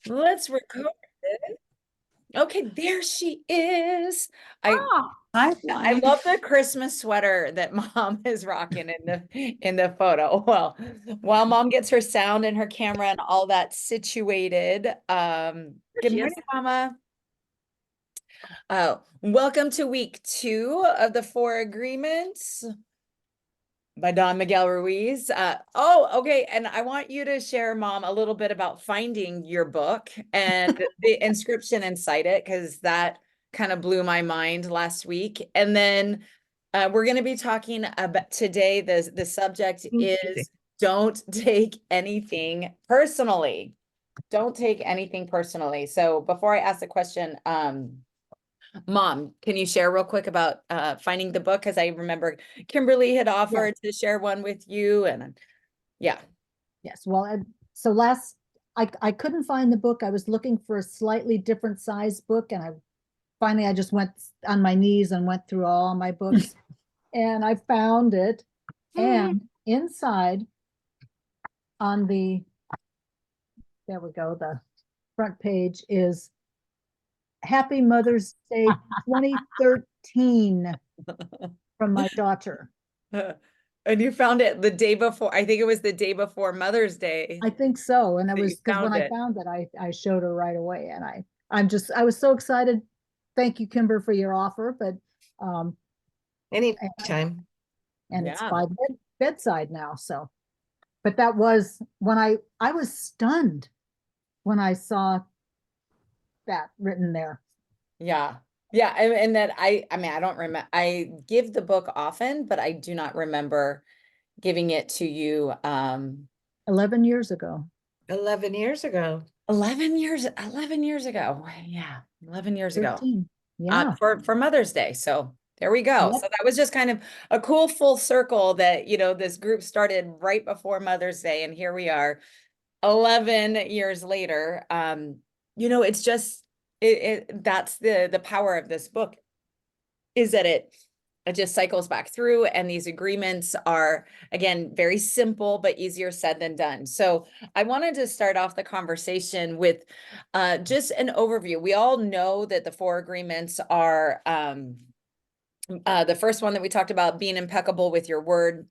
Let's record it. Okay, there she is. I Hi, I hi. love the Christmas sweater that Mom is rocking in the photo. Well, while Mom gets her sound and her camera and all that situated, There good she is. morning, Mama. Welcome to week 2 of the Four Agreements by Don Miguel Ruiz. Okay. And I want you to share, Mom, a little bit about finding your book and the inscription inside it, because that kind of blew my mind last week. And then we're going to be talking about today. The subject is don't take anything personally. Don't take anything personally. So before I ask the question, Mom, can you share real quick about finding the book? Because I remember Kimberly had Yes, offered to share one with you, and yeah. yes. Well, so I couldn't find the book. I was looking for a slightly different size book, and I just went on my knees and went through all my books, and I found it. And inside on there we go, the front page is Happy Mother's Day 2013 from my daughter. And you found it the day before. I think it was the day before Mother's Day I think so. And it that you was because when found I it. found it, I showed her right away. And I was so excited. Thank you, Kimber, for your offer. But and, Anytime. and it's Yeah. by bedside now. So, but that was when I was stunned when I saw that written there. Yeah. Yeah. And that I mean, I don't remember. I give the book often, but I do not remember giving it to you. 11 years ago. 11 years ago. 11 years ago. Yeah, 11 years ago. 13. Yeah. For Mother's Day. So there we go. So Yep. that was just kind of a cool full circle that, this group started right before Mother's Day, and here we are 11 years later. It's just that's the power of this book, is that it just cycles back through, and these agreements are, again, very simple but easier said than done. So I wanted to start off the conversation with just an overview. We all know that the four agreements are the first one that we talked about, being impeccable with your word.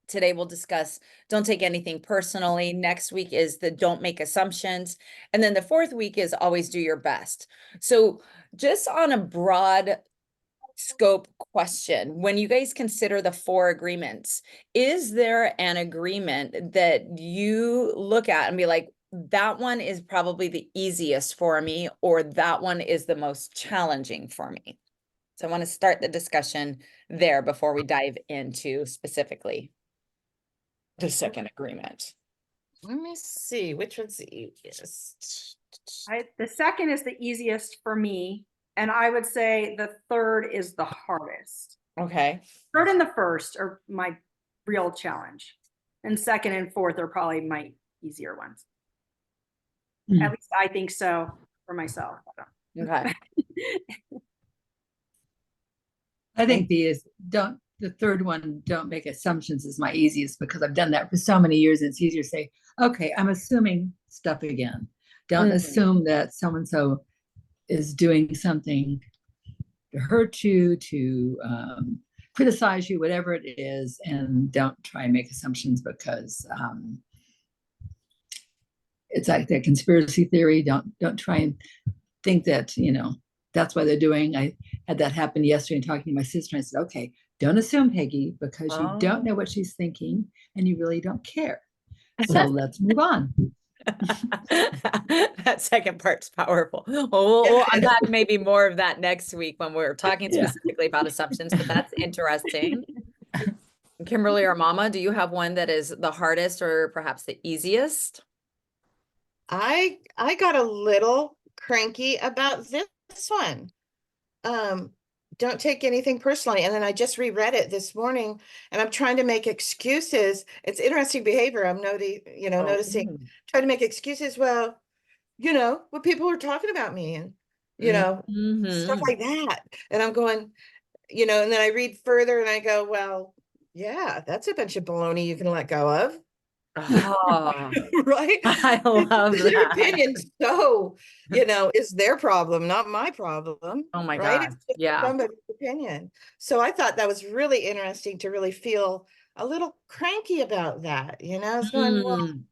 Today we'll discuss don't take anything personally. Next week is the don't make assumptions. And then the fourth week is always do your best. So just on a broad scope question, when you guys consider the four agreements, is there an agreement that you look at and be like, that one is probably the easiest for me, or that one is the most challenging for me? So I want to start the discussion there before we dive into specifically the second agreement. Let me see which one's the easiest. The second is the easiest for me, and I would say the third is the hardest. Okay. Third and the first are my real challenge, and second and fourth are probably my easier ones. At least I think so for myself. Okay. I think the third one, don't make assumptions, is my easiest because I've done that for so many years. And it's easier to say, okay, I'm assuming stuff again. Don't assume that so and so is doing something to hurt you, to criticize you, whatever it is, and don't try and make assumptions because it's like that conspiracy theory. Don't try and think that that's why they're doing. I had that happen yesterday, talking to my sister. I said, okay, don't assume, Peggy, because you don't know what she's thinking and you really don't care. So let's move on. That second part's powerful. Well, I'm not maybe more of that next week when we're talking specifically about assumptions, but that's interesting. Kimberly or Mama, do you have one that is the hardest or perhaps the easiest? I got a little cranky about this one. Don't take anything personally. And then I just reread it this morning, and I'm trying to make excuses. It's interesting behavior. I'm noticing, trying to make excuses. Well, what people were talking about me, and stuff like that. And I'm going, and then I read further and I go, well, yeah, that's a bunch of baloney you can let go of. Oh, right? I love Their that. opinion, so, is their problem, not my problem, Oh my right? God. It's just Yeah. somebody's opinion. So I thought that was really interesting to really feel a little cranky about that, I was going, well, Mm.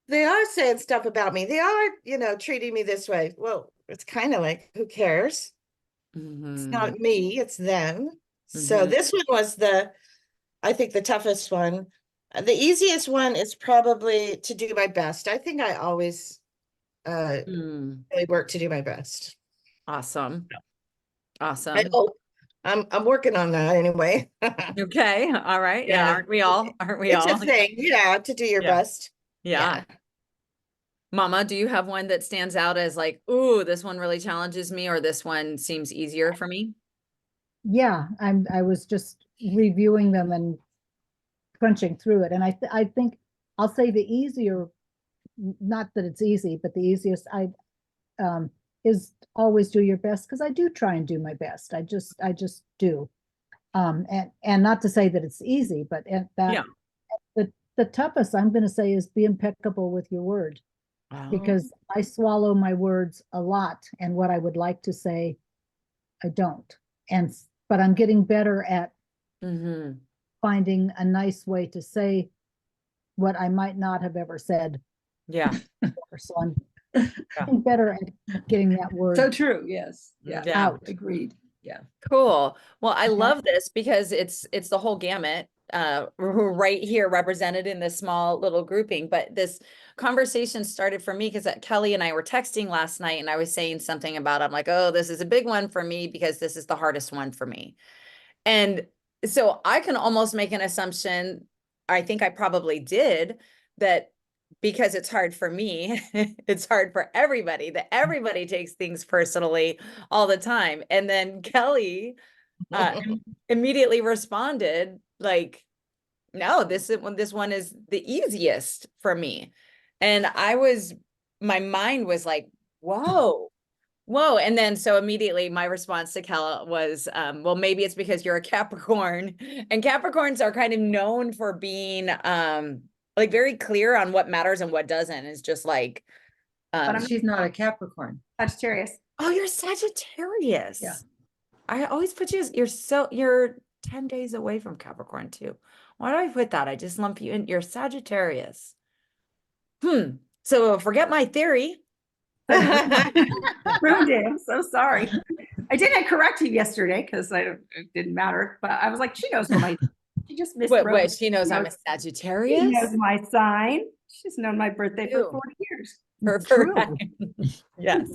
they are saying stuff about me. They are, treating me this way. Well, it's kind of like, who cares? It's not me, it's them. So Mhm. this one was I think the toughest one. The easiest one is probably to do my best. I think I always Mm. really work to do my best. Awesome. I Awesome. hope. I'm working on that anyway. Okay. All right. Yeah. Yeah. Aren't we all? Aren't we It's a all? thing, to do your Yeah. best. Yeah. Mama, do you have one that stands out as like, ooh, this one really challenges me, or this one seems easier for me? Yeah, I was just reviewing them and crunching through it. And I think I'll say the easier, not that it's easy, but the easiest um, is always do your best, because I do try and do my best. I just do. And not to say that it's easy, but Yeah. the toughest I'm going to say is be impeccable with your word, Oh. because I swallow my words a lot, and what I would like to say, I don't. But I'm getting better at Mm-hmm. finding a nice way to say what I might not have ever said. Yeah. So I'm getting better at getting that So word true. Yes. Yeah. Yeah. out. Agreed. Yeah. Cool. Well, I Okay. love this because it's the whole gamut right here represented in this small little grouping. But this conversation started for me because Kelly and I were texting last night, and I was saying something about, I'm like, oh, this is a big one for me because this is the hardest one for me. And so I can almost make an assumption, I think I probably did, that because it's hard for me, it's hard for everybody, that everybody takes things personally all the time. And then Kelly immediately responded like, no, this one is the easiest for me. And my mind was like, whoa. Whoa. And then so immediately my response to Kella was, well, maybe it's because you're a Capricorn, and Capricorns are kind of known for being like very clear on what matters and what doesn't. It's just like, But I'm She's not a Capricorn. Sagittarius. oh, you're Sagittarius. Yeah. I always put you're 10 days away from Capricorn too. Why do I put that? I just lump you in, you're Sagittarius. So forget my theory. Ruined it. I'm so sorry. I didn't correct you yesterday because it didn't matter. But I was like, she knows she just miswrote. Wait, she knows I'm a She Sagittarius? knows my sign. She's known my birthday for Ew. 40 years. True. Yes.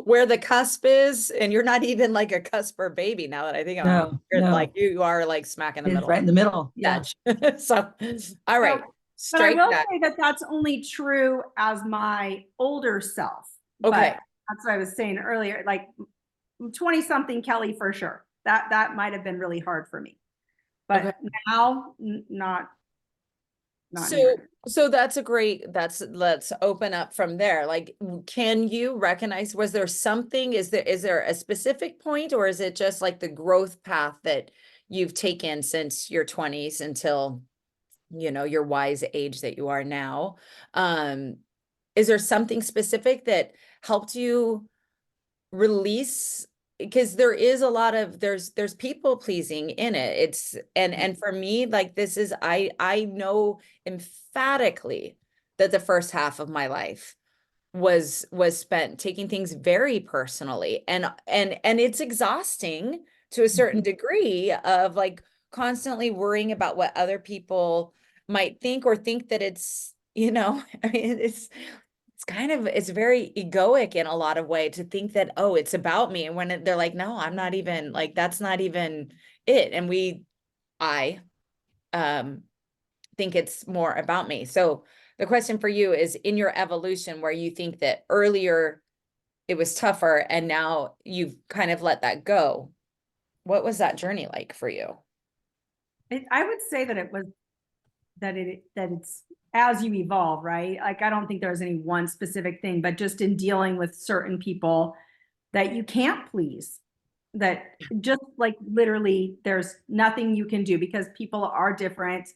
Where the cusp is, and you're not even like a cusper baby now that I think about it. No, You're no. like you are like smack in the It's middle. right in the middle. Yeah. So, all right. But I Strike will that. say that that's only true as my older self. Okay. But that's what I was saying earlier. Like 20 something Kelly for sure. That might have been really hard for me. But Okay. now not near. So that's a great, let's open up from there. Like, can you recognize, was there something, is there a specific point, or is it just like the growth path that you've taken since your 20s until, your wise age that you are now? Is there something specific that helped you release, because there is a lot of there's people pleasing in it. It's and for me, like, this is I know emphatically that the first half of my life was spent taking things very personally, and it's exhausting to a certain degree of like constantly worrying about what other people might think, or think that it's, I mean, it's very egoic in a lot of way to think that, oh, it's about me. And when they're like, no, I'm not even like, that's not even it. And I think it's more about me. So the question for you is, in your evolution, where you think that earlier it was tougher and now you've kind of let that go, what was that journey like for you? I would say that it was that it's as you evolve, right? Like, I don't think there's any one specific thing, but just in dealing with certain people that you can't please, that just like literally there's nothing you can do because people are different.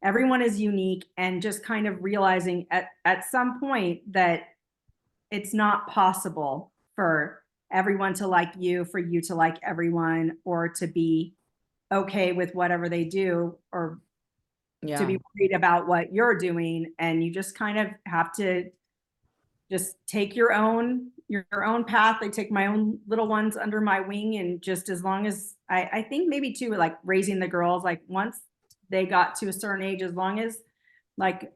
everyone is unique, and just kind of realizing at some point that it's not possible for everyone to like you, for you to like everyone, or to be okay with whatever they do, or to Yeah. be worried about what you're doing. And you just kind of have to just take your own path. I take my own little ones under my wing, and just as long as I think maybe too, like raising the girls, like once they got to a certain age, as long as like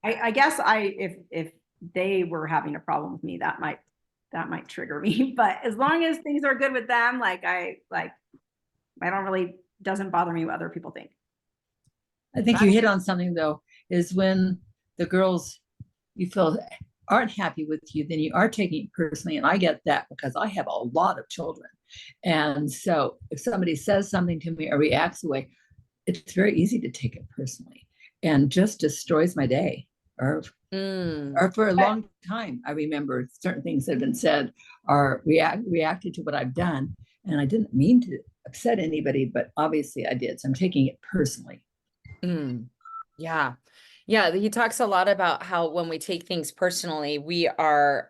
I guess if they were having a problem with me, that might trigger me. But as long as things are good with them, like I don't really, doesn't bother me what other people think. I think you hit on something though, is when the girls you feel aren't happy with you, then you are taking it personally. And I get that because I have a lot of children. And so if somebody says something to me or reacts away, it's very easy to take it personally and just destroys my day. Or for a long time, I remember certain things that have been said or reacted to what I've done. And I didn't mean to upset anybody, but obviously I did. So I'm taking it personally. Yeah. Yeah. He talks a lot about how when we take things personally, we are,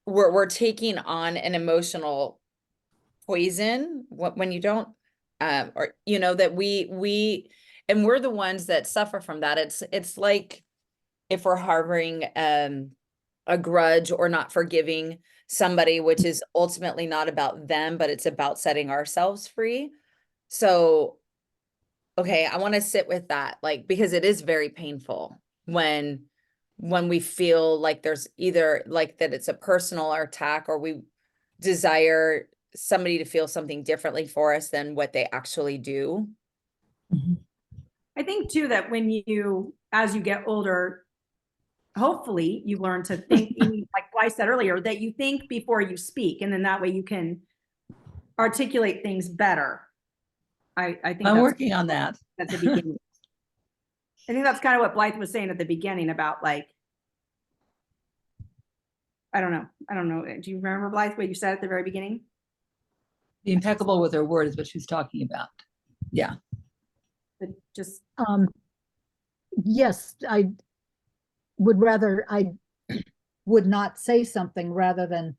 we're taking on an emotional poison when you don't, or, you know, that and we're the ones that suffer from that. It's like if we're harboring, a grudge or not forgiving somebody, which is ultimately not about them, but it's about setting ourselves free. So, okay, I want to sit with that, like, because it is very painful when we feel like there's either like that it's a personal attack, or we desire somebody to feel something differently for us than what they actually do. I think too that when you, as you get older, hopefully you learn to think, like I said earlier, that you think before you speak, and then that way you can articulate things better. I think I'm that's working on that. at the beginning. I think that's kind of what Blythe was saying at the beginning about like, I don't know. Do you remember, Blythe, what you said at the very beginning? Be impeccable with her word is what she's talking about. Yeah. But just Yes, I would not say something rather than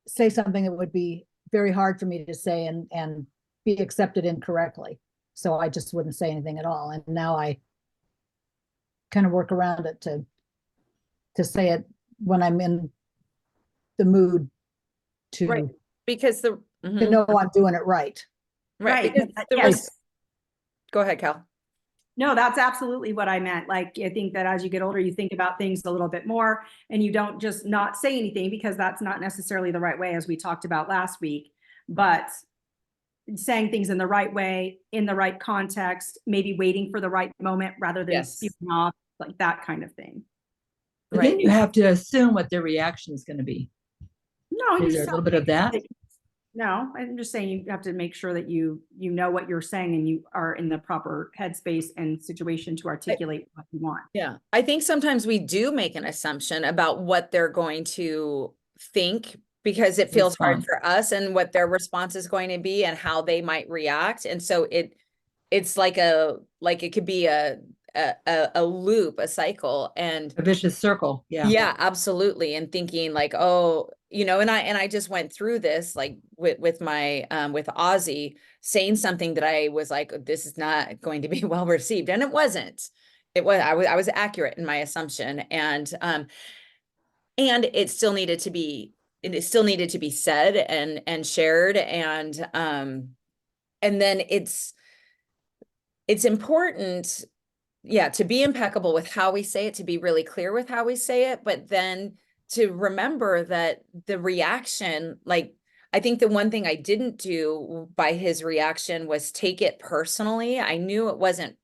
say something that would be very hard for me to say and be accepted incorrectly. So I just wouldn't say anything at all. And now I kind of work around it to say it when I'm in the mood to, Right. Because to know I'm doing it right. right. Right. Because Yes. Go ahead, Cal. No, that's absolutely what I meant. Like, I think that as you get older, you think about things a little bit more, and you don't just not say anything, because that's not necessarily the right way, as we talked about last week. But saying things in the right way, in the right context, maybe waiting for the right moment rather than Yes. spewing off, like that kind of thing. But Right. then you have to assume what their reaction is going to be. No, you Is there a still little bit of that? No, I'm just saying you have to make sure that you know what you're saying, and you are in the proper headspace and situation to articulate what you want. Yeah. I think sometimes we do make an assumption about what they're going to think, because it feels hard Respond. for us, and what their response is going to be and how they might react. And so it's like it could be a loop, a cycle. And A vicious circle. Yeah. yeah, absolutely. And thinking like, oh, you know, and I just went through this like with my with Ozzy saying something that I was like, this is not going to be well received. And it wasn't. I was accurate in my assumption. And it still needed to be said and shared. And then it's important, yeah, to be impeccable with how we say it, to be really clear with how we say it, but then to remember that the reaction, like, I think the one thing I didn't do by his reaction was take it personally. I knew it wasn't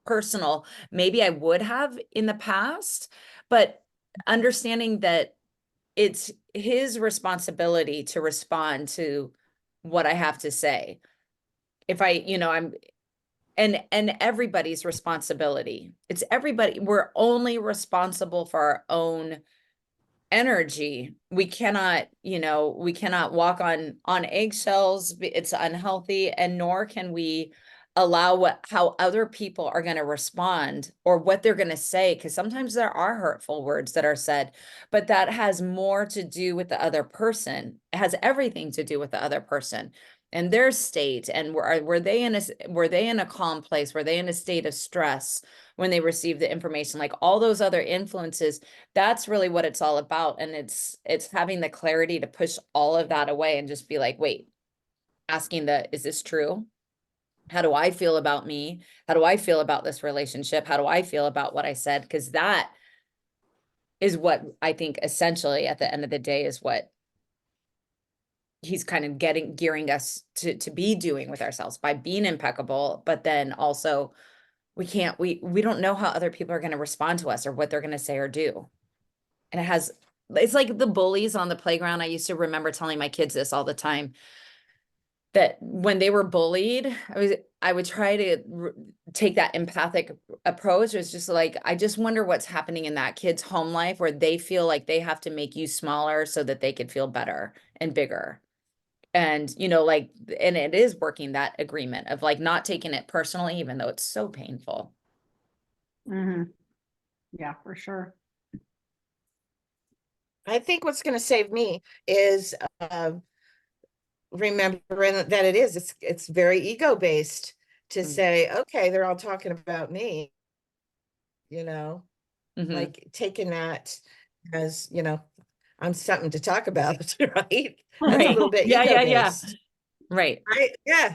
personal. Maybe I would have in the past, but understanding that it's his responsibility to respond to what I have to say. If I, you know, and everybody's responsibility. It's everybody. We're only responsible for our own energy. We cannot, you know, we cannot walk on eggshells. It's unhealthy. And nor can we allow how other people are going to respond or what they're going to say, because sometimes there are hurtful words that are said, but that has more to do with the other person. It has everything to do with the other person and their state, and were they in a calm place, were they in a state of stress when they received the information, like all those other influences. That's really what it's all about. And it's having the clarity to push all of that away and just be like, wait, asking is this true? How do I feel about me? How do I feel about this relationship? How do I feel about what I said? Because that is what I think essentially at the end of the day is what he's kind of gearing us to be doing with ourselves by being impeccable. But then also we don't know how other people are going to respond to us or what they're going to say or do. And it's like the bullies on the playground. I used to remember telling my kids this all the time, that when they were bullied, I would try to take that empathic approach. It was just like, I just wonder what's happening in that kid's home life where they feel like they have to make you smaller so that they could feel better and bigger. And, like, and it is working that agreement of like not taking it personally, even though it's so painful. Yeah, for sure. I think what's going to save me is remembering that it's very ego based to say, okay, they're all talking about me, like taking that as, I'm something to talk about, right? That's a little bit ego based. Right. Yeah. Of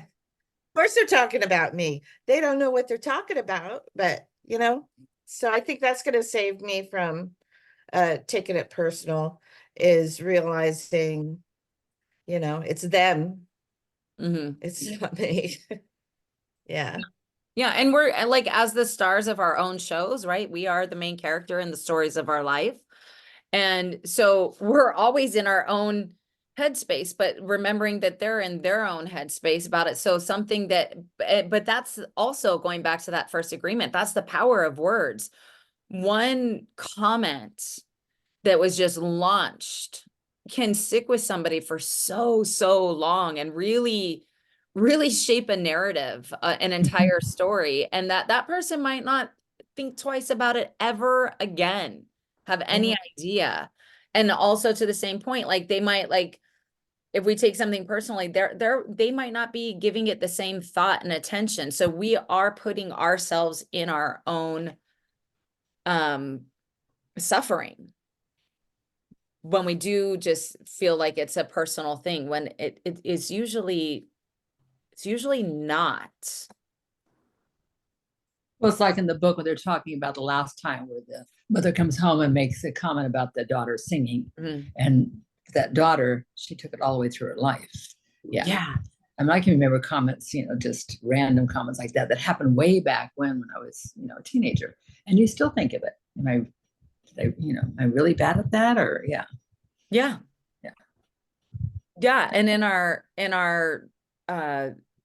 course they're talking about me. They don't know what they're talking about, but so I think that's going to save me from taking it personal, is realizing, it's them. It's not me. Yeah. Yeah. And we're like, as the stars of our own shows, right? We are the main character in the stories of our life. And so we're always in our own headspace, but remembering that they're in their own headspace about it. So something but that's also going back to that first agreement. That's the power of words. One comment that was just launched can stick with somebody for so long and really shape a narrative, an entire story, and that person might not think twice about it ever again, have any idea. And also to the same point, like they might, like, if we take something personally, they might not be giving it the same thought and attention. So we are putting ourselves in our own suffering when we do just feel like it's a personal thing, when it's usually not. Well, it's like in the book when they're talking about the last time where the mother comes home and makes a comment about the daughter singing. And that daughter, she took it all the way through her life. Yeah. I mean, I can remember comments, just random comments like that happened way back when I was, a teenager. And you still think of it. Am I really bad at that? Or yeah. And in our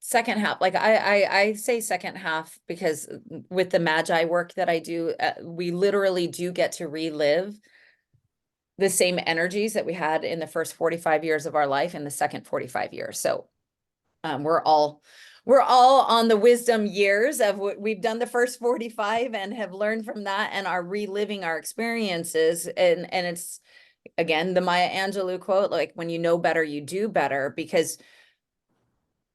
second half, like I say second half because with the Magi work that I do, we literally do get to relive the same energies that we had in the first 45 years of our life in the second 45 years. So we're all on the wisdom years of what we've done the first 45 and have learned from that and are reliving our experiences. And it's, again, the Maya Angelou quote, like, when you know better, you do better, because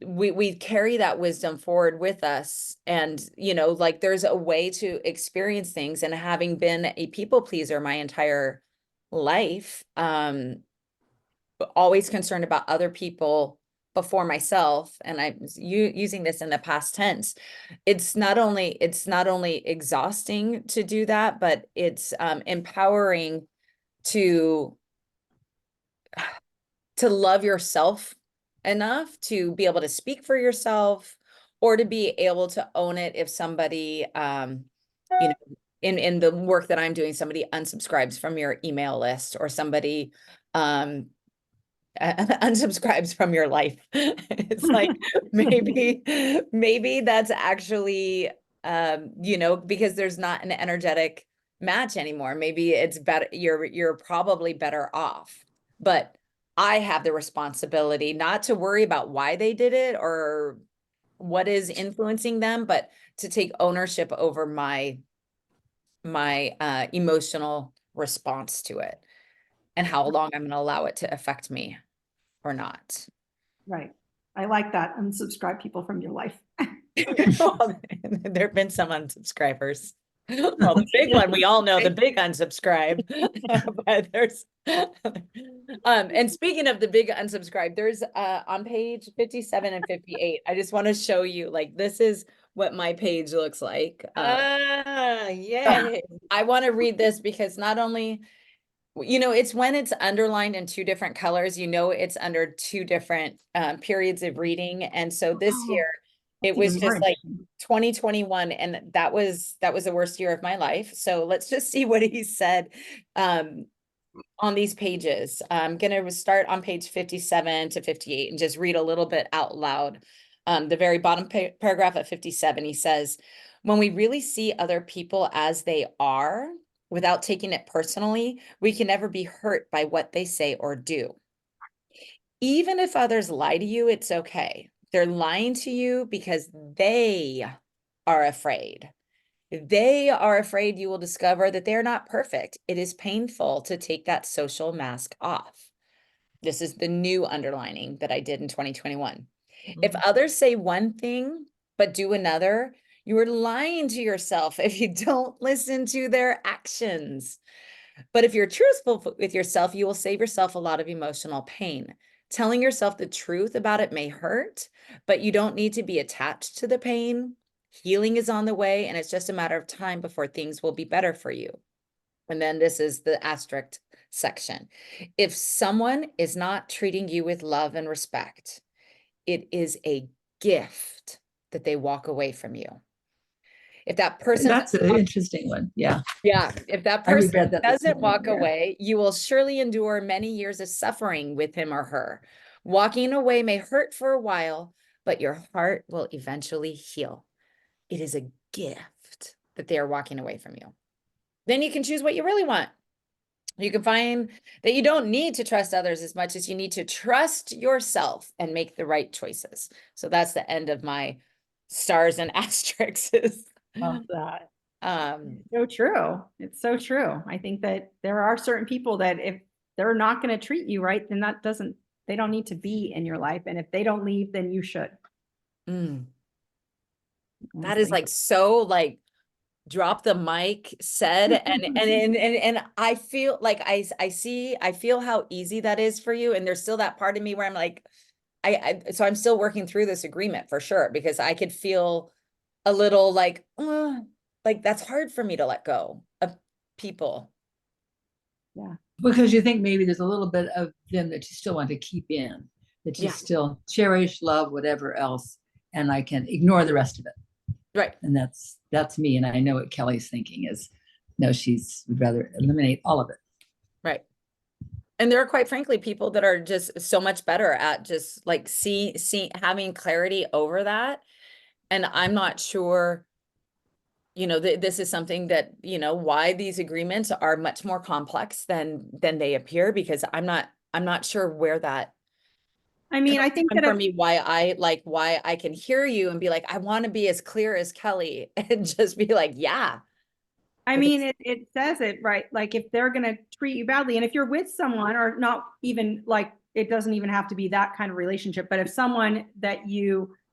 we carry that wisdom forward with us. And, like, there's a way to experience things. And having been a people pleaser my entire life, always concerned about other people before myself, and I'm using this in the past tense, it's not only exhausting to do that, but it's empowering to love yourself enough to be able to speak for yourself, or to be able to own it if somebody in the work that I'm doing, somebody unsubscribes from your email list, or somebody unsubscribes from your life. It's like, maybe that's actually because there's not an energetic match anymore. Maybe it's better, you're probably better off. But I have the responsibility not to worry about why they did it or what is influencing them, but to take ownership over my emotional response to it and how long I'm going to allow it to affect me or not. Right. I like that. Unsubscribe people from your life. Well, there have been some unsubscribers. Well, the big one, we all know the big unsubscribe, but there's, and speaking of the big unsubscribe, there's, on page 57 and 58, I just want to show you, like, this is what my page looks like. Yay. I want to read this because not only, it's when it's underlined in two different colors, it's under two different periods of reading. And so this Oh, year, it that's was even more just like interesting. 2021, and that was the worst year of my life. So let's just see what he said on these pages. I'm gonna start on page 57 to 58 and just read a little bit out loud. The very bottom paragraph at 57, he says, when we really see other people as they are, without taking it personally, we can never be hurt by what they say or do. Even if others lie to you, it's okay. They're lying to you because they are afraid. They are afraid you will discover that they're not perfect. It is painful to take that social mask off. This is the new underlining that I did in 2021. If others say one thing but do another, you are lying to yourself if you don't listen to their actions. But if you're truthful with yourself, you will save yourself a lot of emotional pain. Telling yourself the truth about it may hurt, but you don't need to be attached to the pain. Healing is on the way, and it's just a matter of time before things will be better for you. And then this is the asterisk section. If someone is not treating you with love and respect, it is a gift that they walk away from you. If that person That's an interesting one. Yeah. if that I reread person that this doesn't morning, walk yeah. away, you will surely endure many years of suffering with him or her. Walking away may hurt for a while, but your heart will eventually heal. It is a gift that they are walking away from you. Then you can choose what you really want. You can find that you don't need to trust others as much as you need to trust yourself and make the right choices. So that's the end of my stars and asterisks. Love that. Um, So true. It's so true. I think that there are certain people that if they're not going to treat you right, then they don't need to be in your life. And if they don't leave, then you should. mm, that is honestly. like so like drop the mic said, and I feel like I feel how easy that is for you. And there's still that part of me where I'm like, so I'm still working through this agreement for sure, because I could feel a little like that's hard for me to let go of people. Yeah. Because you think maybe there's a little bit of them that you still want to keep in, that you Yeah. still cherish, love, whatever else, and I can ignore the rest of it. Right. And that's me. And I know what Kelly's thinking is, no, would rather eliminate all of it. Right. And there are, quite frankly, people that are just so much better at just like having clarity over that. And I'm not sure, this is something that, why these agreements are much more complex than they appear, because I'm not sure where that I mean, I think that for me, why I can hear you and be like, I want to be as clear as Kelly, and just be like, yeah. I mean, it says it, right? Like if they're going to treat you badly, and if you're with someone, or not even like, it doesn't even have to be that kind of relationship, but if someone that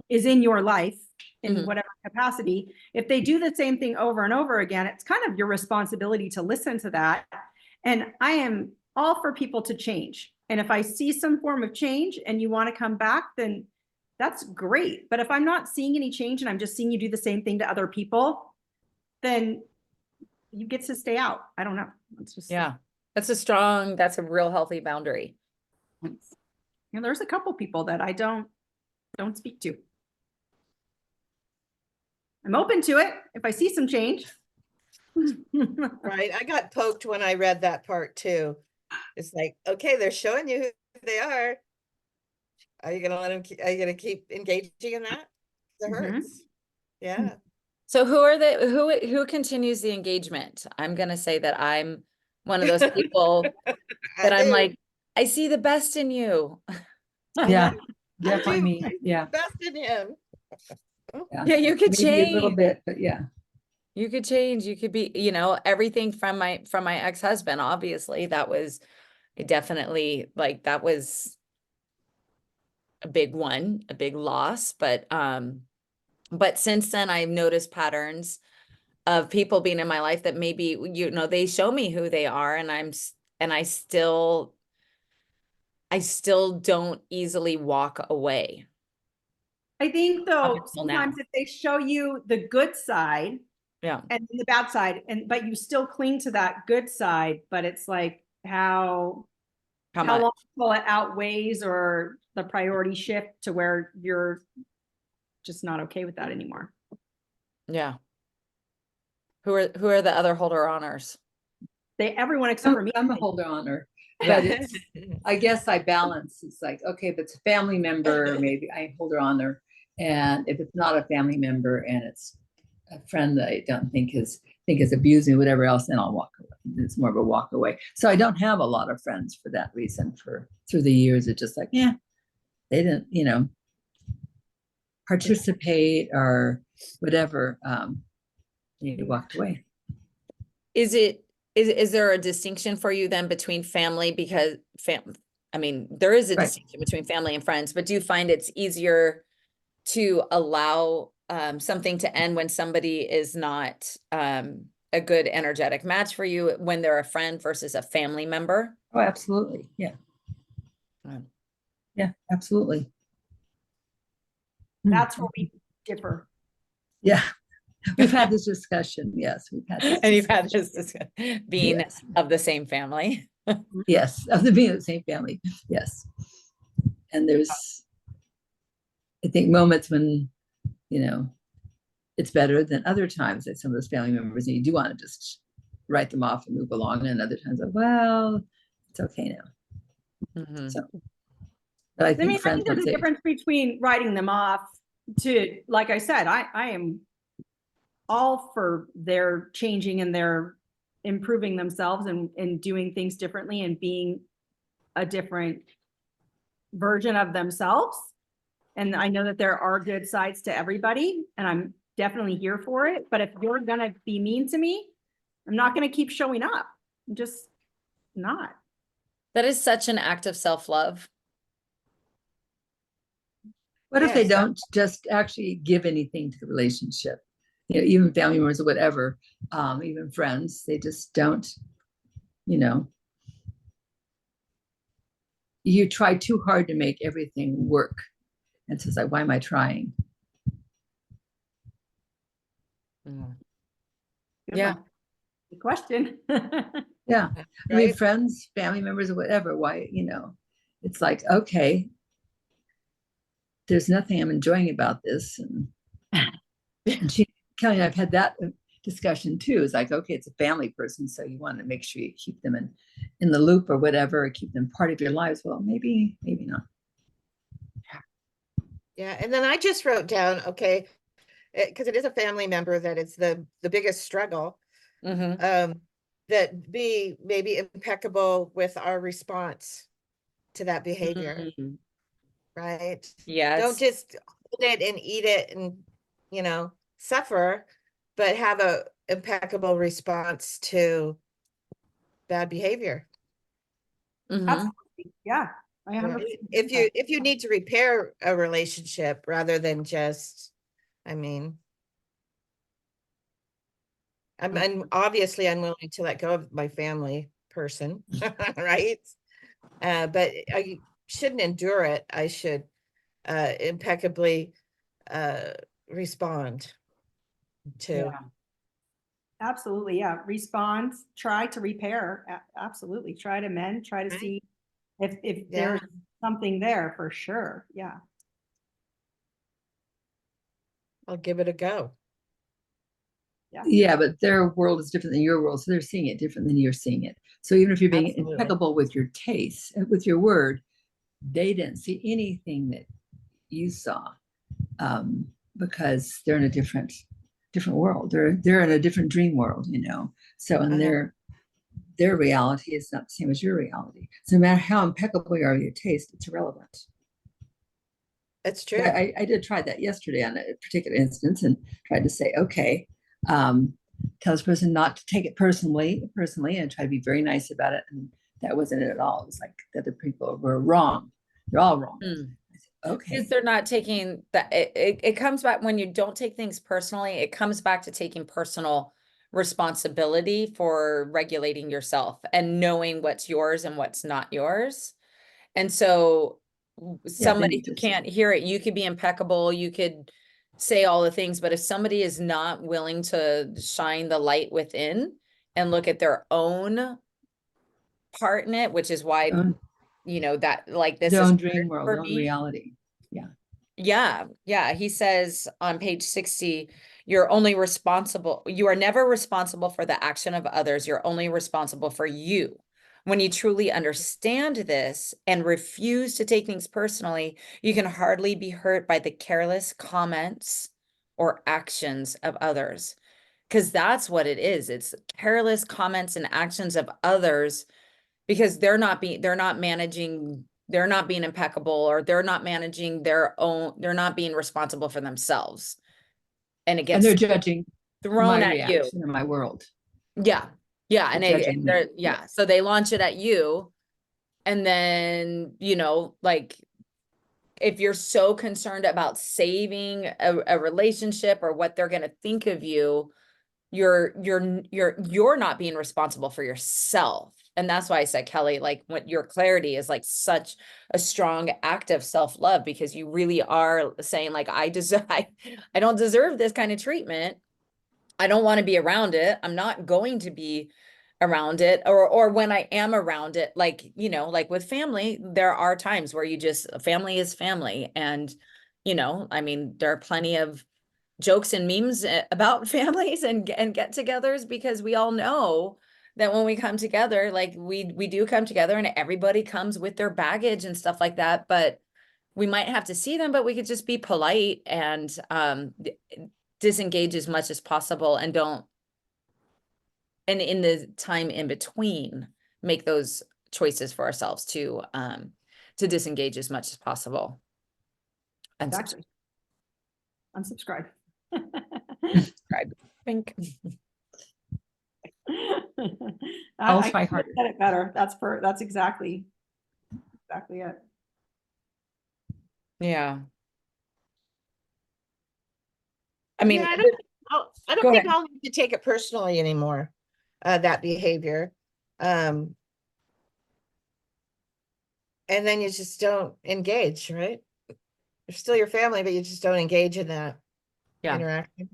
is in your life in whatever capacity, if they do the same thing over and over again, it's kind of your responsibility to listen to that. And I am all for people to change. And if I see some form of change and you want to come back, then that's great. But if I'm not seeing any change and I'm just seeing you do the same thing to other people, then you get to stay out. I don't know. It's just, Yeah, that's a real healthy boundary. There's a couple people that I don't speak to. I'm open to it if I see some change. Right. I got poked when I read that part too. It's like, okay, they're showing you who they are. Are you gonna let them? Are you gonna keep engaging in that? It hurts. Yeah. So who continues the engagement? I'm gonna say that I'm one of those people that I'm like, I see the best in you. Yeah, I definitely do. me. I see Yeah. the best in him. Yeah, you could Maybe a little change. bit, but yeah. You could change. You could be, you know, everything from my ex-husband, obviously. That was definitely like that was a big one, a big loss. But since then I've noticed patterns of people being in my life that maybe, you know, they show me who they are, and and I still don't easily walk away I think up though, until now. sometimes if they show you the good side Yeah. and the bad side, but you still cling to that good side, but it's like How how much? long will it outweighs or the priority shift to where you're just not okay with that anymore. Yeah. Who are the other holder honors? Everyone except for me. I'm a holder honor, Yeah. but it's, I guess I balance. It's like, okay, if it's a family member, maybe I hold her honor. And if it's not a family member and it's a friend that I don't think is abusing, whatever else, then I'll walk away. It's more of a walk away. So I don't have a lot of friends for that reason. Through the years, it's just like, yeah, they didn't, you know, participate or whatever. You walked away. Is there a distinction for you then between family? Because I mean, there is a Right. distinction between family and friends, but do you find it's easier to allow something to end when somebody is not a good energetic match for you when they're a friend versus a family member? Oh, absolutely. Yeah. Um, Yeah, absolutely. That's where we differ. Yeah. We've had this discussion. Yes, we've had this. And you've had this discussion, being Yes. of the same family. Yes, of the being of the same family. Yes. And there's, I think, moments when, you know, it's better than other times that some of those family members, and you do want to just write them off and move along. And other times, like, well, it's okay now. Mhm. So, but I I think mean, I friends think there's would a say, difference between writing them off to, like I said, I am all for their changing and their improving themselves and doing things differently and being a different version of themselves. And I know that there are good sides to everybody, and I'm definitely here for it. But if you're gonna be mean to me, I'm not gonna keep showing up. I'm just not. That is such an act of self-love. what if they Yes. don't just actually give anything to the relationship? You know, even family members or whatever, even friends, they just don't, you know, you try too hard to make everything work. And so it's like, why am I trying? Mm. Good Yeah. one. Good question. Yeah. I mean, Right. friends, family members, or whatever, why, you know, it's like, okay, there's nothing I'm enjoying about this. And Kelly and I've had that discussion too. It's like, okay, it's a family person, so you want to make sure you keep them in the loop or whatever, or keep them part of your lives. Well, maybe not. Yeah, and then I just wrote down, okay, because it is a family member that is the biggest struggle. Mhm. That be maybe impeccable with our response to that behavior, Mhm. right? Yeah, Don't just hold it and eat it and, you know, suffer, but have a impeccable response to bad behavior. mhm. Absolutely. Yeah. I 100% Right? agree If you need to repair a relationship rather than just, I mean, I'm obviously unwilling to let go of my family person, right? But I shouldn't endure it. I should impeccably respond to. Yeah. Absolutely. Yeah. Respond, try to repair. Absolutely. Try to mend, try to Right. see if Yeah. there's something there for sure. Yeah. I'll give it a go. Yeah, but their world is different than your world, so they're seeing it different than you're seeing it. So even if you're being Absolutely. impeccable with your taste, with your word, they didn't see anything that you saw, because they're in a different world. They're in a different dream world, you know. So in their reality is not the same as your reality. So no matter how impeccable you are with your taste, it's irrelevant. It's true. I did try that yesterday on a particular instance and tried to say, okay, tell this person not to take it personally, and try to be very nice about it. And that wasn't it at all. It was like the other people were wrong. They're all wrong. I said, okay. Because they're not taking that, it comes back when you don't take things personally, it comes back to taking personal responsibility for regulating yourself and knowing what's yours and what's not yours. And so somebody who can't hear it, you could be impeccable, you could say all the things, but if somebody is not willing to shine the light within and look at their own part in it, which is why, you know, that like this their is own dream world, for their own me. reality. Yeah. He says on page 60, you are never responsible for the action of others. You're only responsible for you. When you truly understand this and refuse to take things personally, you can hardly be hurt by the careless comments or actions of others. Because that's what it is. It's careless comments and actions of others because they're not managing, they're not being impeccable, or they're not managing they're not being responsible for themselves. And it And gets they're judging thrown my at you. reaction in my world. Yeah. And Judging me. yeah. So they launch it at you. And then, you know, like if you're so concerned about saving a relationship or what they're going to think of you, you're not being responsible for yourself. And that's why I said, Kelly, like what your clarity is like such a strong act of self-love, because you really are saying like, I don't deserve this kind of treatment. I don't want to be around it. I'm not going to be around it, or when I am around it, like, you know, like with family, there are times where family is family. And, you know, I mean, there are plenty of jokes and memes about families and get-togethers, because we all know that when we come together, like we do come together and everybody comes with their baggage and stuff like that, but we might have to see them, but we could just be polite and disengage as much as possible, and in the time in between, make those choices for ourselves to disengage as much as possible. And Exactly. Unsubscribe. subscribe. Think. I'll I try couldn't harder. have said it better. That's exactly it. Yeah. I mean, Yeah, I Go don't think ahead. I'll need to take it personally anymore, that behavior. And then you just don't engage, right? You're still your family, but you just don't engage in that interaction.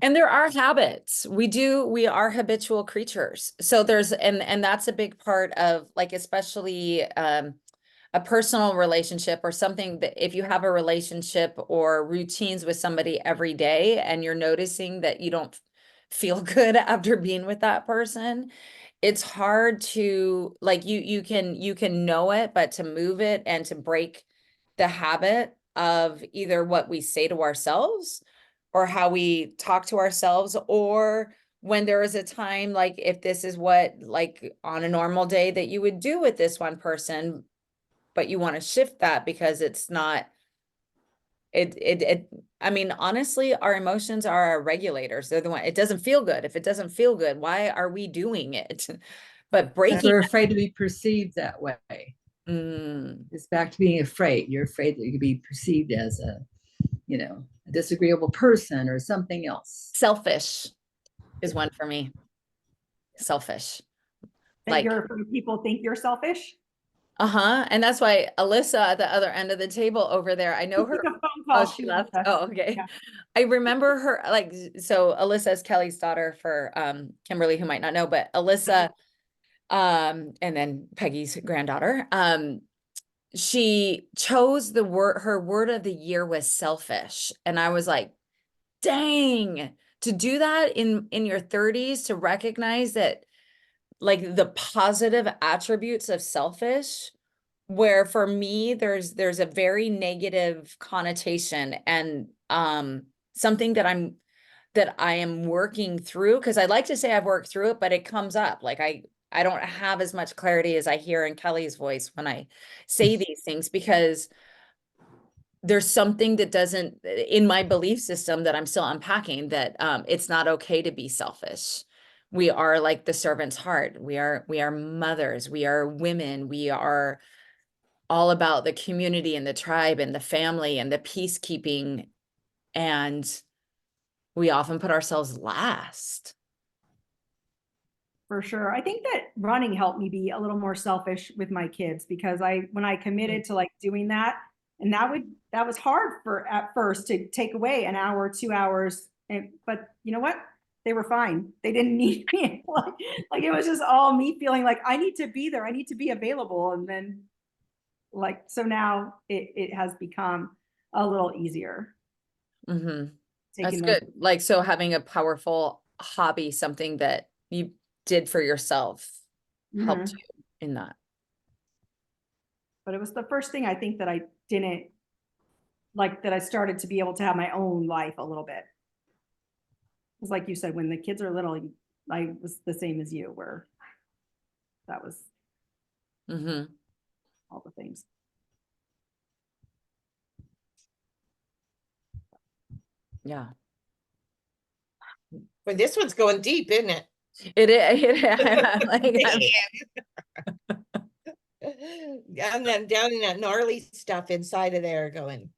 And there are habits. We are habitual creatures. So and that's a big part of like, especially a personal relationship or something, that if you have a relationship or routines with somebody every day and you're noticing that you don't feel good after being with that person, it's hard to like, you can know it, but to move it and to break the habit of either what we say to ourselves or how we talk to ourselves, or when there is a time, like if this is what, like on a normal day that you would do with this one person, but you want to shift that because it's not, I mean, honestly, our emotions are our regulators. They're the one, it doesn't feel good. If it doesn't feel good, why are we doing it? But breaking, We're afraid to be perceived that way. It's back to being afraid. You're afraid that you could be perceived as a disagreeable person or something else. selfish is one for me. Selfish. That people think you're selfish. And that's why Alyssa at the other end of the table over there, I know She her. took a phone call. Oh, she left. Oh, okay. Yeah. I remember her, like, so Alyssa is Kelly's daughter for Kimberly, who might not know, but Alyssa, and then Peggy's granddaughter. She chose her word of the year was selfish. And I was like, dang, to do that in your 30s, to recognize that, like, the positive attributes of selfish, where for me there's a very negative connotation, and something that I am working through, because I like to say I've worked through it, but it comes up like I don't have as much clarity as I hear in Kelly's voice when I say these things, because there's something that doesn't, in my belief system that I'm still unpacking, that it's not okay to be selfish. We are like the servant's heart. We are mothers, we are women, we are all about the community and the tribe and the family and the peacekeeping. And we often put ourselves last. For sure. I think that running helped me be a little more selfish with my kids, because when I committed to like doing that, and that was hard at first to take away an hour, 2 hours. But you know what? They were fine. They didn't need me. Like it was just all me feeling like I need to be there. I need to be available. And then so now it has become a little easier. Mm-hmm. That's Taking good. Like, so having a powerful hobby, something that you did for yourself, helped Mhm. you in that. But it was the first thing I think that I didn't like, that I started to be able to have my own life a little bit. It's like you said, when the kids are little, I was the same as you, where that was Mm-hmm. all the things. Yeah. But this one's going deep, isn't it? And then down in that gnarly stuff inside of there going,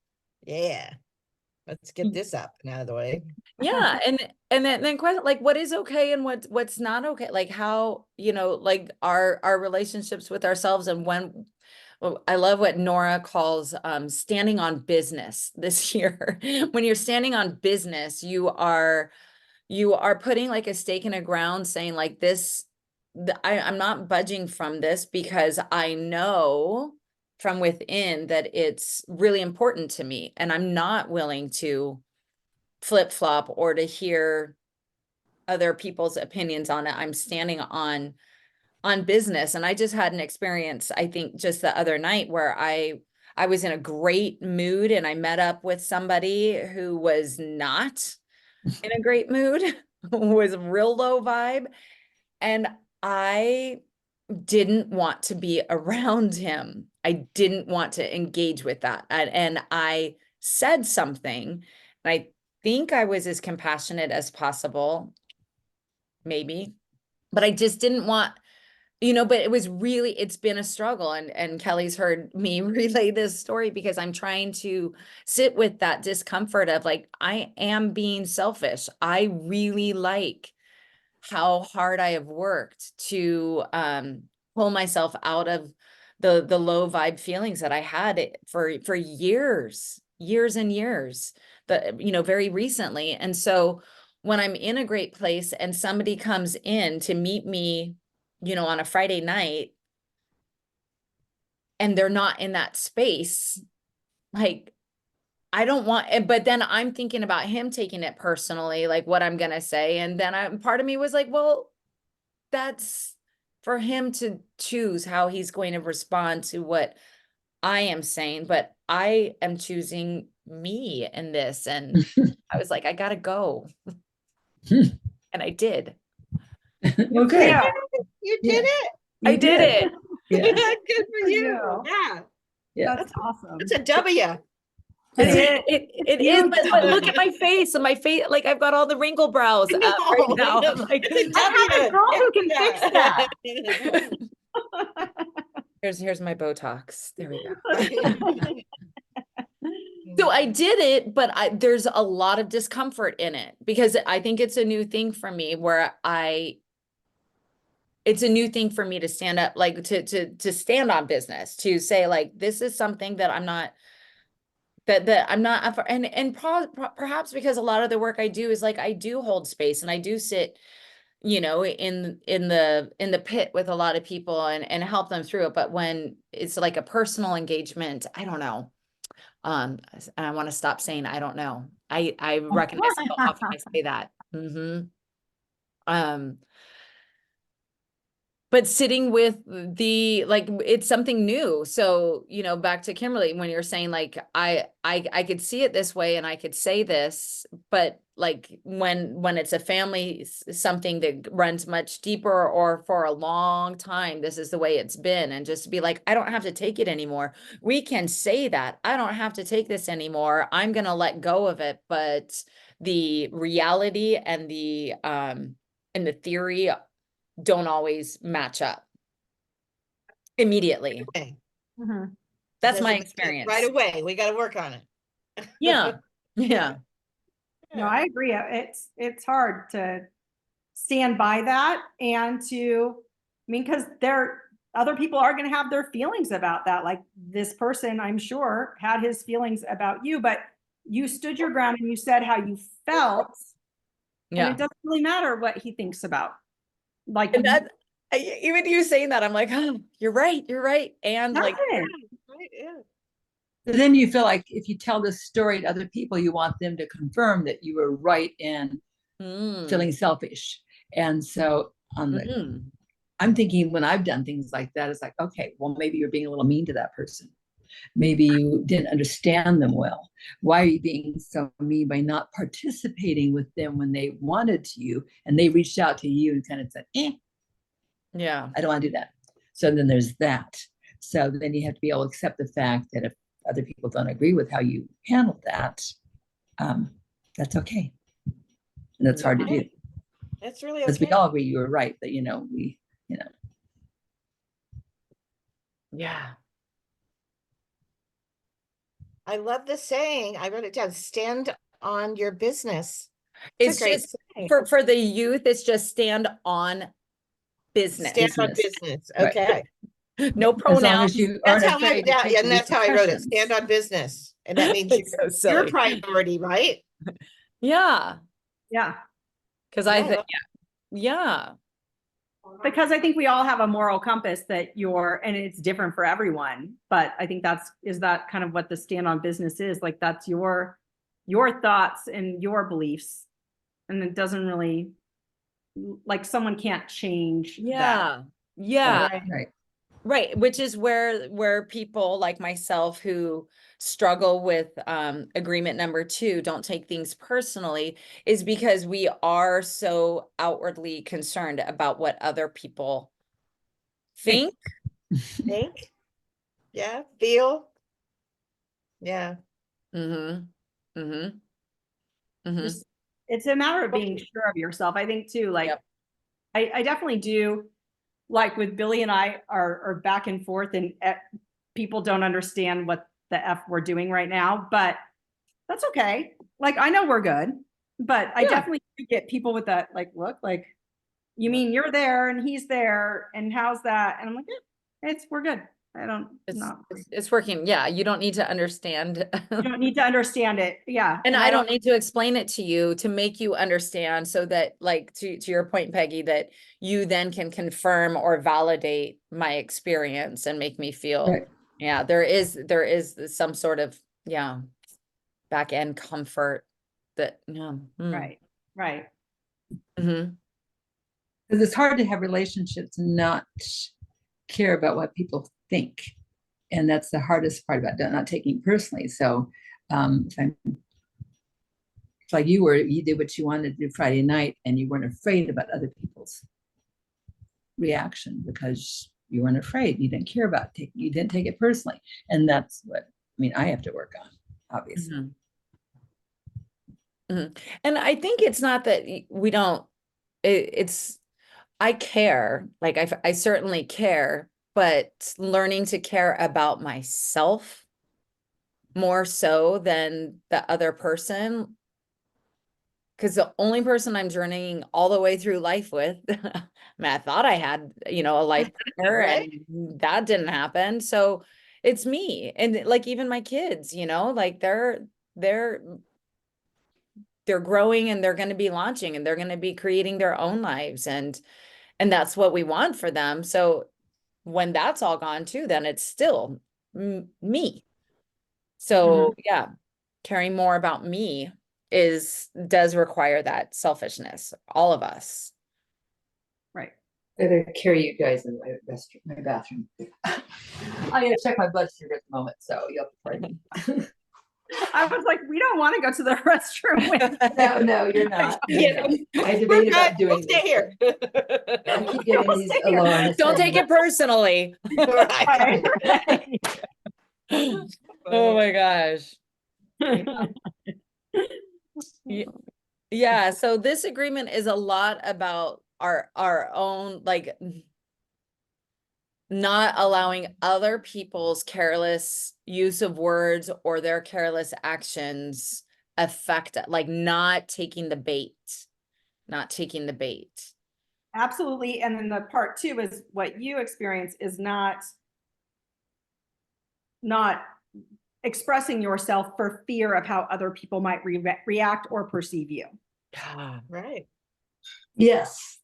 yeah, let's get this up and out of the way. Yeah. And then question, like, what is okay and what's not okay? Like how, like our relationships with ourselves, and when, well, I love what Nora calls standing on business this year. When you're standing on business, you are putting like a stake in the ground, saying like this, I'm not budging from this, because I know from within that it's really important to me, and I'm not willing to flip flop or to hear other people's opinions on it. I'm standing on business. And I just had an experience, I think just the other night, where I was in a great mood and I met up with somebody who was not in a great mood, was real low vibe. And I didn't want to be around him. I didn't want to engage with that. And I said something, and I think I was as compassionate as possible, maybe, but I just didn't want, but it was really, it's been a struggle. And Kelly's heard me relay this story, because I'm trying to sit with that discomfort of like, I am being selfish. I really like how hard I have worked to pull myself out of the low vibe feelings that I had for years and years, very recently. And so when I'm in a great place and somebody comes in to meet me, on a Friday night, and they're not in that space, like, I don't want, but then I'm thinking about him taking it personally, like what I'm gonna say. And then part of me was like, well, that's for him to choose how he's going to respond to what I am saying, but I am choosing me in this. And I was like, I gotta go. And I did. Okay. Yeah. You Yeah. did it. I did it. Yeah. Good for you. you. Yeah. Yeah. That's awesome. It's a W. It is, but look at my face, and my face, like I've got all the wrinkle brows I up know, right I now. know. I'm like, It's a I have a W. girl who can fix that. here's my Botox. There we go. So I did it, but there's a lot of discomfort in it, because I think it's a new thing for me, where it's a new thing for me to stand up, like to stand on business, to say like, this is something that I'm not, that I'm not up for. And perhaps because a lot of the work I do is like, I do hold space and I do sit, in the pit with a lot of people and help them through it. But when it's like a personal engagement, I don't know. And I want to stop saying, I don't know. I recognize how often I say that. But sitting with like, it's something new. So, back to Kimberly, when you're saying like, I could see it this way and I could say this, but like when it's a family, something that runs much deeper, or for a long time, this is the way it's been, and just to be like, I don't have to take it anymore. We can say that, I don't have to take this anymore. I'm going to let go of it. But the reality and the theory don't always match up immediately. Okay. Mhm. That's my Doesn't make it experience. right away. We got to work on it. Yeah. Yeah. No, I agree. It's hard to stand by that and to, I mean, because other people are going to have their feelings about that. Like this person, I'm sure, had his feelings about you, but you stood your ground and you said how you felt, and Yeah. it doesn't really matter what he thinks about. Like, And that, even you saying that, I'm like, oh, you're right. You're right. And like, nothing. Right, yeah. But then you feel like if you tell this story to other people, you want them to confirm that you were right in feeling selfish. And so mhm. I'm thinking when I've done things like that, it's like, okay, well, maybe you're being a little mean to that person. Maybe you didn't understand them well. Why are you being so mean by not participating with them when they wanted to you and they reached out to you and kind of said, Yeah. I don't want to do that. So then there's that. So then you have to be able to accept the fact that if other people don't agree with how you handled that, that's okay. And that's hard to do. That's really Because okay. we all agree you were right, but Yeah. I love the saying. I wrote it down. Stand on your business. It's a great just saying. for the youth, it's just stand on business. Stand on business. business. Right. Okay. No as long pronouns. as you That's aren't how I, afraid to yeah, take the and that's how I wrote it. Stand repercussions. on business. And that means It's so your silly. priority, right? Yeah. Yeah. Because Yeah, I I think, love- yeah. Because I think we all have a moral compass and it's different for everyone. But I think is that kind of what the stand on business is? Like that's your thoughts and your beliefs. And it doesn't really, like someone can't change that. Yeah. Yeah. Right. Right. Right, which is where people like myself who struggle with agreement number 2, don't take things personally, is because we are so outwardly concerned about what other people think. Think. Yeah. Feel. Yeah. Mm-hmm. Mm-hmm. Mm-hmm. Just, it's a matter of being sure of yourself. I think too, like Yep. I definitely do, like with Billy and I are back and forth, and people don't understand what the F we're doing right now, but that's okay. Like, I know we're good, but I Yeah. definitely get people with that, like, look, like, you mean you're there and he's there, and how's that? And I'm like, yeah, we're good. I don't, It's working. Yeah, you don't need to understand. you don't need to understand it. Yeah. And I don't need to explain it to you to make you understand, so that, like, to your point, Peggy, that you then can confirm or validate my experience and make me feel, Right. yeah, there is some sort of, yeah, back end comfort that, yeah. Right. Right. Mm-hmm. Because it's hard to have relationships and not care about what people think. And that's the hardest part about not taking personally. So it's like you did what you wanted to do Friday night and you weren't afraid about other people's reaction because you weren't afraid. You didn't care about it. You didn't take it personally. And that's what, I have to work on, obviously. Mm-hmm. Mm-hmm. And I think it's not that we don't, it's, I care, like I certainly care, but learning to care about myself more so than the other person. Because the only person I'm journeying all the way through life with, I thought I had, a life partner, Right. and that didn't happen. So it's me. And like even my kids, like they're growing, and they're going to be launching, and they're going to be creating their own lives. And that's what we want for them. So when that's all gone too, then it's still me. So yeah, caring more about me does require that selfishness, all of us. Right. I gotta carry you guys in my bathroom. I gotta check my blood sugar at the moment, so you'll have to pardon me. I was like, we don't want to go to the restroom with No, you're not. Yeah. I We're debate good, about we'll doing stay this. here. I keep getting these Stay here. alarms. Don't take it personally. Right. Right. Oh my gosh. Ye- Yeah, so this agreement is a lot about our own, like, not allowing other people's careless use of words or their careless actions affect it, like not taking the bait, not taking the bait. Absolutely. And then the part two is what you experience is not expressing yourself for fear of how other people might react or perceive you. Yeah. Right. Yes,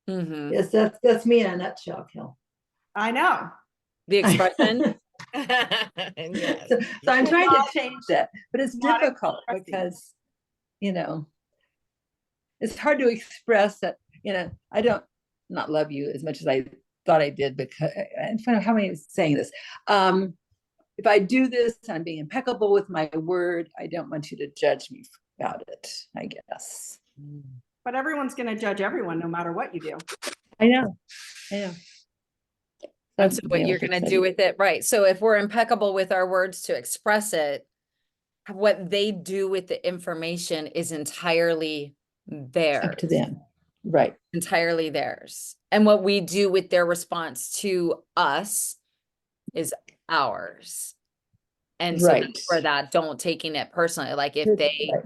Mm-hmm. yes, that's me in a nutshell, Kel. I know. The expression. Yes. So I'm trying to change that, but it's Not difficult expressing. because, it's hard to express that, I don't not love you as much as I thought I did, because I don't know how many saying this. If I do this, I'm being impeccable with my word. I don't want you to judge me about it, I guess. But everyone's going to judge everyone no matter what you do. I know. That's what you're going to do with it. Right. So if we're impeccable with our words to express it, what they do with the information is entirely theirs. Up to them. Right. Entirely theirs. And what we do with their response to us is ours. And so Right. for that, don't taking it personally. Like if Good, they right.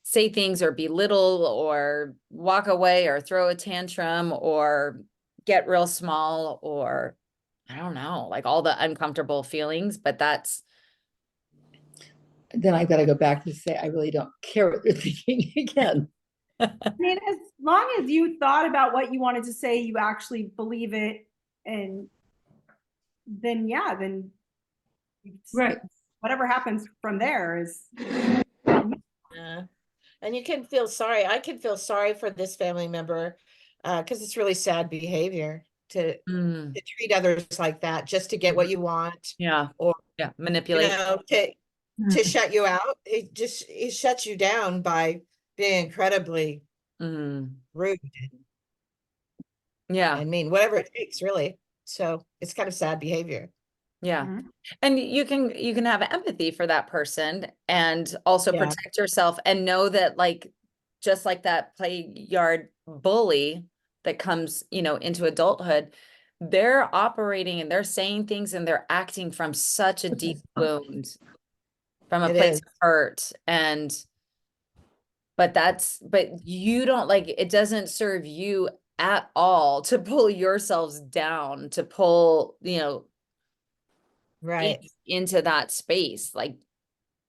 say things or belittle or walk away or throw a tantrum or get real small, or I don't know, like all the uncomfortable feelings, but that's. Then I've got to go back to say, I really don't care what they're thinking again. I mean, as long as you thought about what you wanted to say, you actually believe it, and then Right. whatever happens from there is. Yeah. And you can feel sorry. I can feel sorry for this family member because it's really sad behavior to treat others like that just to get what you want. Yeah. Or Manipulate. To shut you out. It shuts you down by being incredibly rude Yeah. and mean, whatever it takes, really. So it's kind of sad behavior. Yeah. Mhm. And you can have empathy for that person and also Yeah. protect yourself and know that, like, just like that play yard bully that comes, into adulthood, they're operating and they're saying things and they're acting from such a deep wound, from a It place is. of hurt. But you don't, like, it doesn't serve you at all to pull yourselves down, to pull, Right. into that space. Like,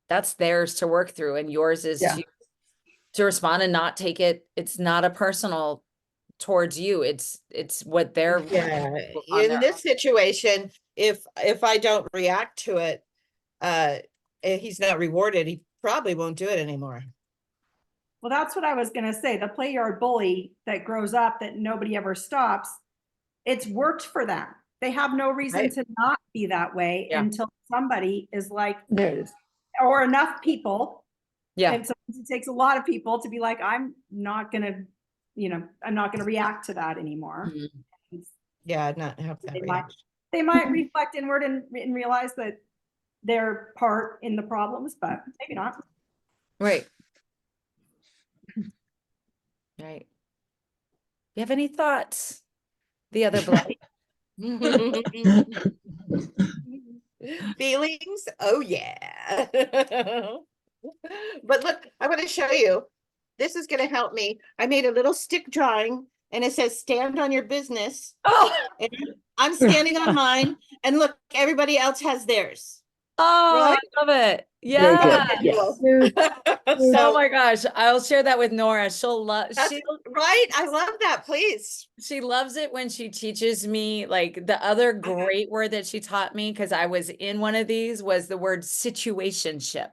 that's theirs to work through, and yours is to respond and not take it. It's not a personal towards you. It's what they're on In their this situation, if I don't react to it, and he's not rewarded, he probably won't do it anymore. Well, that's what I was going to say. The play yard bully that grows up that nobody ever stops, it's worked for them. They have no reason Right. to not be that way until somebody is like, There it is. or enough people. Yeah. And sometimes it takes a lot of people to be like, I'm not going to react to that anymore. Yeah, not have that reaction. They might reflect inward and realize that they're part in the problems, but maybe not. Right. Right. You have any thoughts? The other blood. Feelings? Oh yeah. But look, I want to show you. This is going to help me. I made a little stick drawing and it says stand on your business. Oh, And I'm standing on mine, and look, everybody else has theirs. I Right? love it. Very good. Yeah. Yes. Oh So, my gosh. I'll share that with Nora. She'll love right? I love that. Please. she loves it when she teaches me. Like, the other great word that she taught me, because I was in one of these, was the word situationship.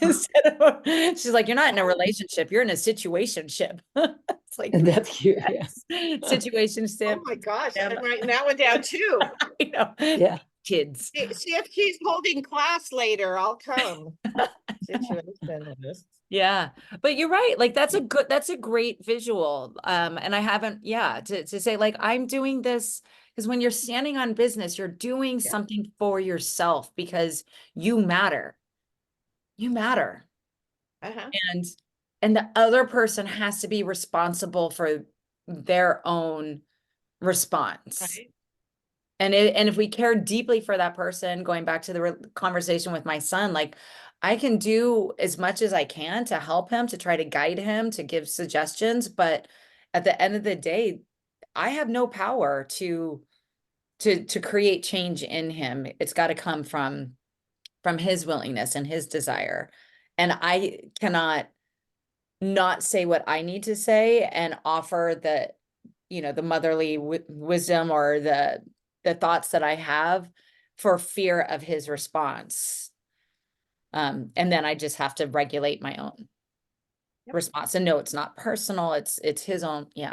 Instead of, she's like, you're not in a relationship, you're in a situationship. It's like, And that's cute. Yes. situationship. Oh my gosh, Yeah. I'm writing that one down too. I know. Yeah. kids. See if she's holding class later, I'll come. Situation is. Yeah, but you're right. Like that's a great visual. And I haven't, yeah, to say like I'm doing this because when you're standing on business, you're doing something for yourself because you matter. You matter. Uh-huh. And the other person has to be responsible for their own response. Right. And if we care deeply for that person, going back to the conversation with my son, like I can do as much as I can to help him, to try to guide him, to give suggestions, but at the end of the day, I have no power to create change in him. It's got to come from his willingness and his desire. And I cannot not say what I need to say and offer the, the motherly wisdom or the thoughts that I have for fear of his response. And then I just have to regulate my own response. And no, it's not personal. It's his own, his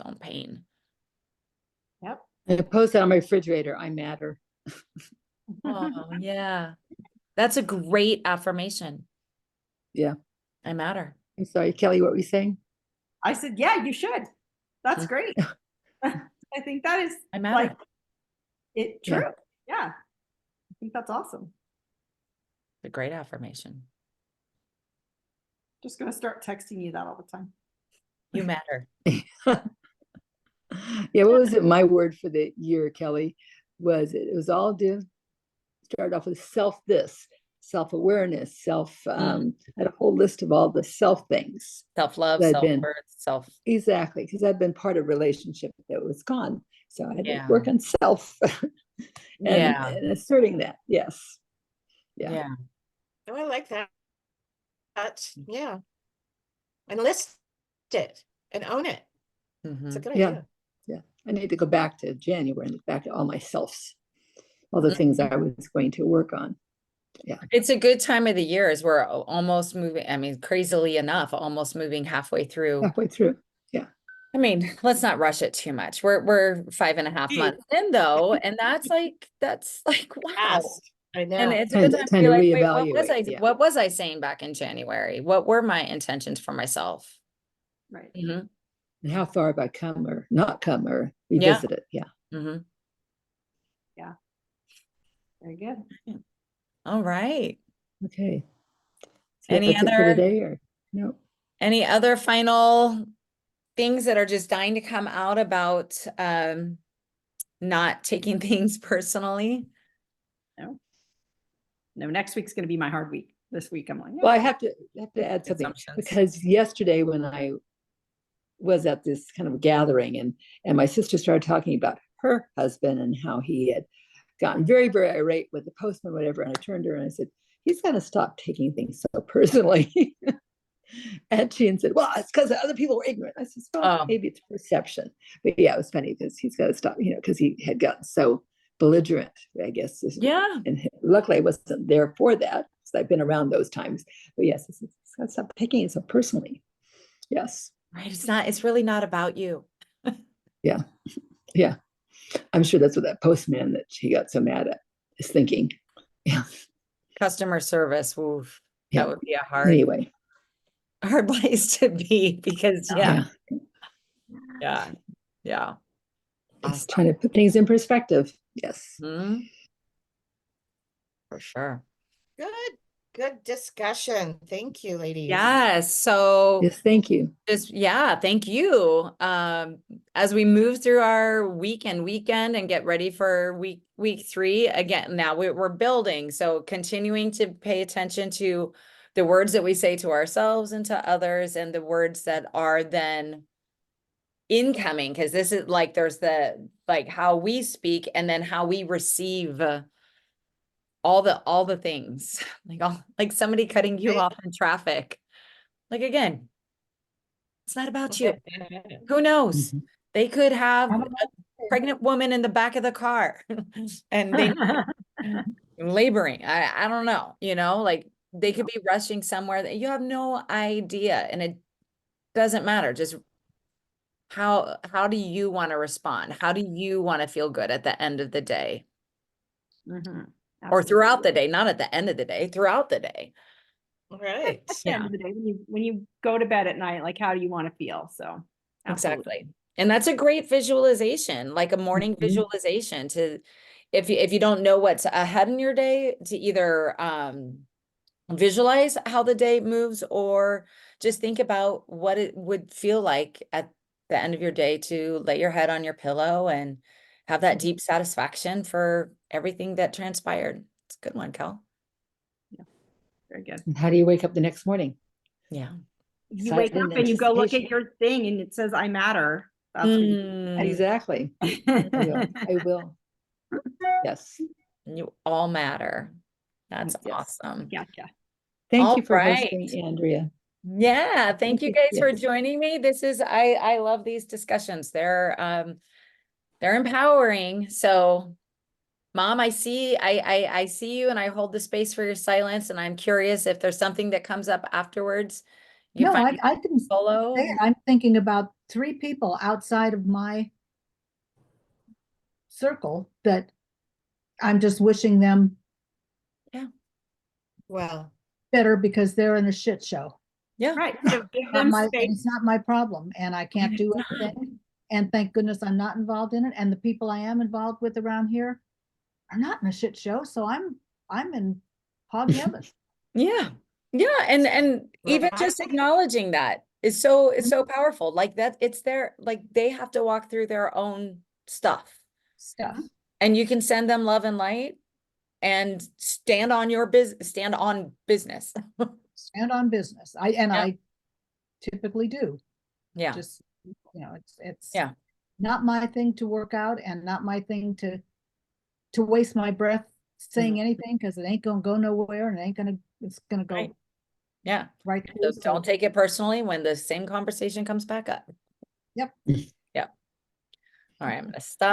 own pain. Yep. I post that on my refrigerator. I matter. Oh, yeah. That's a great affirmation. Yeah. I matter. I'm sorry, Kelly, what were you saying? I said, yeah, you should. That's great. I think that is I matter. like it true. Yeah. I think that's awesome. A great affirmation. Just gonna start texting you that all the time. You matter. Yeah, what was it? My word for the year, Kelly, it was all start off with self-awareness, I had a whole list of all the self things. Self-love, that I'd been- self-worth, Exactly, because I've been part of a relationship that was gone. So I had Yeah. to work on self and asserting that. Yes. Yeah. Oh, I like that. Yeah. And list it and own it. It's a good Yeah. idea. Yeah. I need to go back to January and look back at all my selves, all the things I was going to work on. Yeah. It's a good time of the year as we're almost moving. I mean, crazily enough, almost moving halfway through. Halfway through. Yeah. I mean, let's not rush it too much. We're 5.5 months in though, and that's like wow. Fast. I know. And it's a good time to be to like, wait, what was I reevaluate, yeah. what was I saying back in January? What were my intentions for myself? Right. Mm-hmm. And how far have I come or not come or revisit it? Yeah. Mm-hmm. Very good. All right. Okay. So Any that's it for other- today or no? Any other final things that are just dying to come out about not taking things personally? No, next week's gonna be my hard week. This week I'm like, Well, I have to add something Assumptions. because yesterday when I was at this kind of gathering and my sister started talking about her husband and how he had gotten very, very irate with the postman, whatever. And I turned to her and I said, he's got to stop taking things so personally. And she said, well, it's because other people were ignorant. I said, well, maybe it's perception. But yeah, it was funny because he's got to stop, because he had gotten so belligerent, I guess. Yeah. And luckily I wasn't there for that because I've been around those times. But yes, he's got to stop taking it so personally. Yes. Right. It's really not about you. Yeah. Yeah. I'm sure that's what that postman that she got so mad at is thinking. Yeah. Customer service. Oof, Yeah. that would be a hard place to be because yeah. Just trying to put things in perspective. Yes. Mm-hmm. For sure. Good discussion. Thank you, ladies. Yes. So Yes, thank you. thank you. As we move through our weekend and get ready for week 3, again, now we're building. So continuing to pay attention to the words that we say to ourselves and to others and the words that are then incoming, because this is like, there's how we speak and then how we receive all the things, like somebody cutting you off in traffic. Like, again, it's not about you. Who knows? Mhm. They could have a pregnant woman in the back of the car and they laboring. I don't know, like they could be rushing somewhere that you have no idea. And it doesn't matter. Just how do you want to respond? How do you want to feel good at the end of the day? Mhm. or throughout the Absolutely. day, not at the end of the day, throughout the day. Right. At the end of the day, when you go to bed at night, like, how do you want to feel? So. absolutely. Exactly. And that's a great visualization, like a morning Mhm. visualization to, if you don't know what's ahead in your day, to either visualize how the day moves, or just think about what it would feel like at the end of your day to lay your head on your pillow and have that deep satisfaction for everything that transpired. It's a good one, Cal. Very good. And how do you wake up the next morning? Yeah. You wake Excited up and and you go look at anticipation. your thing and it says, I matter. That's what you Mm, Exactly. I will. I will. Yes. you all matter. That's Yes. awesome. Gotcha. Thank All you for right. hosting, Andrea. Yeah, thank you guys for Yes. joining me. This is, I love these discussions. They're empowering. So Mom, I see you, and I hold the space for your silence, and I'm curious if there's something that comes up afterwards. You No, find I can say solo. it. I'm thinking about 3 people outside of my circle that I'm just wishing them Well, better because they're in a shit show. Yeah. Right. So give Not them my, and space. it's not my problem, and I can't do anything. And thank goodness I'm not involved in it. And the people I am involved with around here are not in a shit show. So I'm in hog heaven. Yeah. Yeah. And even just right. acknowledging that is so, it's so powerful. Like that, it's their, like they have to walk through their own stuff, Stuff. and you can send them love and light and stand on your business, stand on business. Stand on business. Yeah. I typically do. Yeah. Just, it's Yeah. not my thing to work out, and not my thing to waste my breath saying anything, because it ain't gonna go nowhere, and it's gonna go Right. Yeah. right So through. don't take it personally when the same conversation comes back up. Yep. Yeah. All right, I'm gonna stop